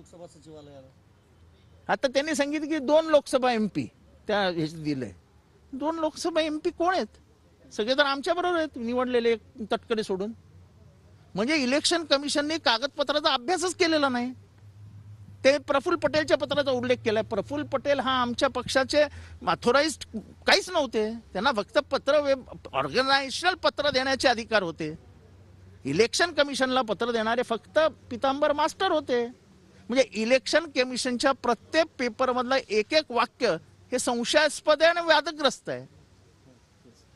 लोकसभा सचिवालयाला? आता त्यांनी सांगितलं की 2 लोकसभा MP त्या हे दिलंय. 2 लोकसभा MP कोण आहेत? सगळे तर आमच्या बरोबर आहेत निवडलेले तटकरे सोडून. म्हणजे इलेक्शन कमिशनने कागदपत्राचा अभ्यासच केलेला नाही. ते प्रफुल्ल पटेलच्या पत्राचा उल्लेख केलाय. प्रफुल्ल पटेल हा आमच्या पक्षाचे ऑथोराइज्ड काहीच नव्हते. त्यांना फक्त ऑर्गनायझेशनल पत्र देण्याचे अधिकार होते. इलेक्शन कमिशनला पत्र देणारे फक्त पितांबर मास्टर होते. म्हणजे इलेक्शन कमिशनच्या प्रत्येक पेपरमधलं एक एक वाक्य हे संशयास्पद आहे आणि वादग्रस्त आहे.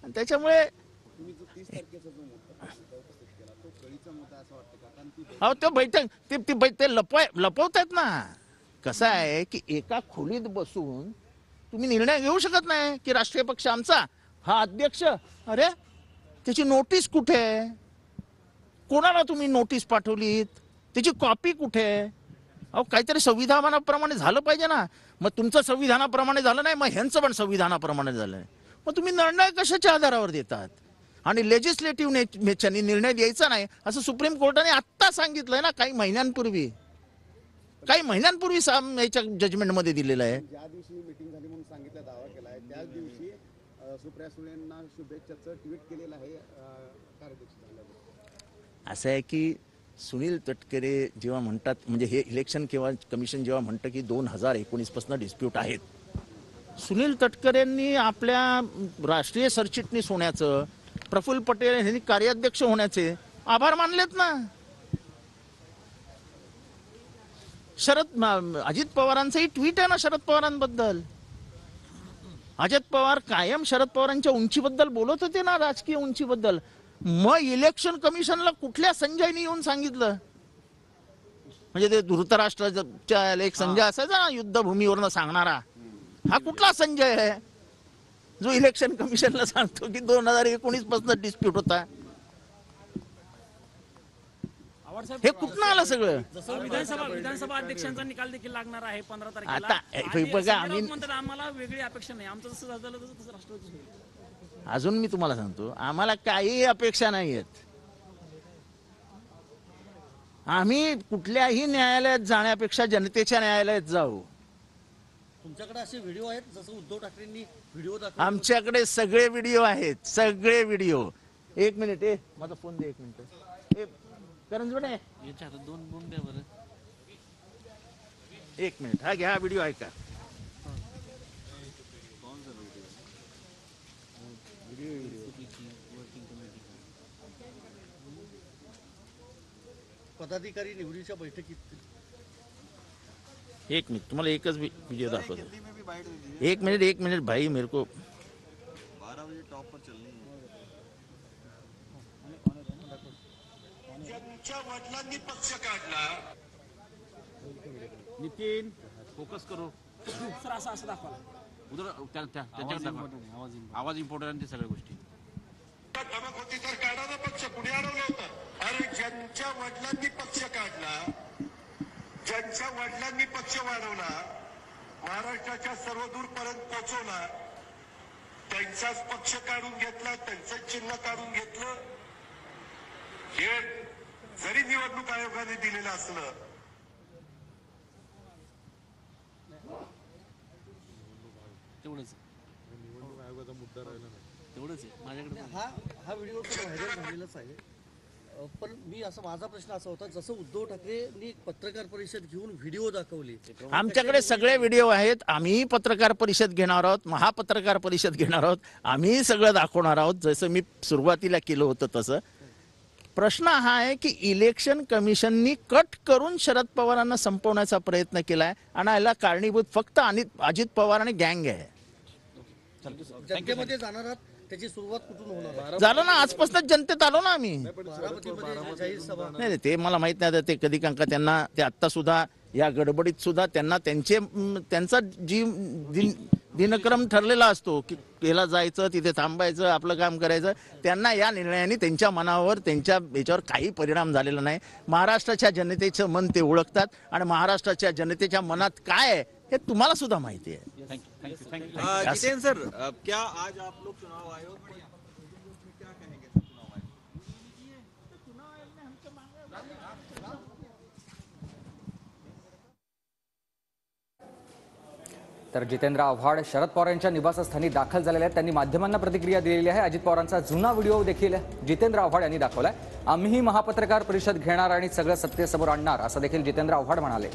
आणि त्याच्यामुळे तुम्ही जो 30 तारखेचा जो मुद्दा उपस्थित केला तो कळीचा मुद्दा असं वाटतं का? कारण ती अहो तो बैठक ते लपवतायत ना. कसं आहे की एका खोलीत बसून तुम्ही निर्णय घेऊ शकत नाही की राष्ट्रीय पक्ष आमचा हा अध्यक्ष, अरे त्याची नोटीस कुठे आहे? कोणाला तुम्ही नोटीस पाठवलीत? त्याची कॉपी कुठे आहे? अहो काहीतरी संविधानाप्रमाणे झालं पाहिजे ना. मग तुमचं संविधानाप्रमाणे झालं नाही, मग ह्यांचं पण संविधानाप्रमाणे झालं नाही. मग तुम्ही निर्णय कशाच्या आधारावर देतात? आणि लेजिस्लेटिव्ह नेचरनी निर्णय द्यायचा नाही असं सुप्रीम कोर्टाने आत्ता सांगितलंय ना, काही महिन्यांपूर्वी याच्या जजमेंटमध्ये दिलेलं आहे. ज्या दिवशी मीटिंग झाली म्हणून सांगितलं, दावा केला आहे, त्याच दिवशी सुप्रिया सुळेंना शुभेच्छाचं ट्विट केलेलं आहे कार्याध्यक्ष झाल्यावर. असं आहे की सुनील तटकरे जेव्हा म्हणतात, म्हणजे हे इलेक्शन कमिशन जेव्हा म्हणतं की 2019 पासून डिस्प्यूट आहेत, सुनील तटकरेंनी आपल्या राष्ट्रीय सरचिटणीस होण्याचं, प्रफुल्ल पटेल यांनी कार्याध्यक्ष होण्याचे आभार मानलेत ना. अजित पवारांचंही ट्विट आहे ना शरद पवारांबद्दल. अजित पवार कायम शरद पवारांच्या उंचीबद्दल बोलत होते ना, राजकीय उंचीबद्दल. मग इलेक्शन कमिशनला कुठल्या संजयनी येऊन सांगितलं? म्हणजे ते धृतराष्ट्राच्या एक संजय असायचा ना युद्धभूमीवरनं सांगणारा, हा कुठला संजय आहे जो इलेक्शन कमिशनला सांगतो की 2019 पासून डिस्प्यूट होता? हे कुठनं आलं सगळं? जसं विधानसभा अध्यक्षांचा निकाल देखील लागणार आहे 15 तारखेला. आता बघा, आम्ही म्हणतात आम्हाला वेगळी अपेक्षा नाही, आमचं जसं झालं तसं राष्ट्रवादी होईल. अजून मी तुम्हाला सांगतो, आम्हाला काही अपेक्षा नाही आहेत. आम्ही कुठल्याही न्यायालयात जाण्यापेक्षा जनतेच्या न्यायालयात जाऊ. तुमच्याकडे असे व्हिडिओ आहेत जसं उद्धव ठाकरेंनी व्हिडिओ दाखवले? आमच्याकडे सगळे व्हिडिओ आहेत, सगळे व्हिडिओ. एक मिनिट, माझा फोन दे, 1 मिनिट. करंजवणे याच्या हातात 2 बोंब द्या बरं. 1 मिनिट, हा घ्या व्हिडिओ ऐका. पदाधिकारी निवडीच्या बैठकीत 1 मिनिट, तुम्हाला एकच व्हिडिओ दाखवतो. 1 मिनिट भाई, मेरे को 12 बजे टॉप पर चलनी है. ज्यांच्या वडिलांनी पक्ष काढला, नितीन फोकस करो. सर असं दाखवा. आवाज इम्पॉर्टंट, सगळ्या गोष्टी. धमक होती तर काढायला पक्ष कुणी अडवलं होतं? अरे ज्यांच्या वडिलांनी पक्ष काढला, ज्यांच्या वडिलांनी पक्ष वाढवला, महाराष्ट्राच्या सर्वदूरपर्यंत पोहोचवला, त्यांचाच पक्ष काढून घेतला, त्यांचं चिन्ह काढून घेतलं. हे जरी निवडणूक आयोगाने दिलेलं असलं तेवढंच आहे माझ्याकडे. हा व्हिडिओ तर व्हायरल झालेलाच आहे. पण मी माझा प्रश्न असा होता, जसं उद्धव ठाकरेंनी पत्रकार परिषद घेऊन व्हिडिओ दाखवली, आमच्याकडे सगळे व्हिडिओ आहेत. आम्ही पत्रकार परिषद घेणार आहोत, महापत्रकार परिषद घेणार आहोत, आम्ही सगळं दाखवणार आहोत, जसं मी सुरुवातीला केलं होतं तसं. प्रश्न हा आहे की इलेक्शन कमिशननी कट करून शरद पवारांना संपवण्याचा प्रयत्न केलाय आणि याला कारणीभूत फक्त अजित पवार आणि गँग आहे. जनतेमध्ये जाणार आहात, त्याची सुरुवात कुठून होणार? झालं ना, आजपासून जनतेत आलो ना आम्ही. बारामतीमध्ये जाहीर सभा. नाही ते मला माहित नाही, ते कधी का त्यांना ते आत्ता सुद्धा या गडबडीत सुद्धा त्यांना त्यांचा दिनक्रम ठरलेला असतो की याला जायचं, तिथे थांबायचं, आपलं काम करायचं. त्यांना या निर्णयाने त्यांच्या मनावर, त्यांच्या याच्यावर काही परिणाम झालेला नाही. महाराष्ट्राच्या जनतेचं मन ते ओळखतात आणि महाराष्ट्राच्या जनतेच्या मनात काय आहे हे तुम्हाला सुद्धा माहिती आहे. जितेंद्र सर, क्या आज आप लोग चुनाव आयोग तर जितेंद्र आव्हाड शरद पवार यांच्या निवासस्थानी दाखल झालेले आहेत. त्यांनी माध्यमांना प्रतिक्रिया दिलेली आहे. अजित पवारांचा जुना व्हिडिओ देखील जितेंद्र आव्हाड यांनी दाखवलाय. आम्हीही महापत्रकार परिषद घेणार आणि सगळं सत्तेसमोर आणणार असं देखील जितेंद्र आव्हाड म्हणाले.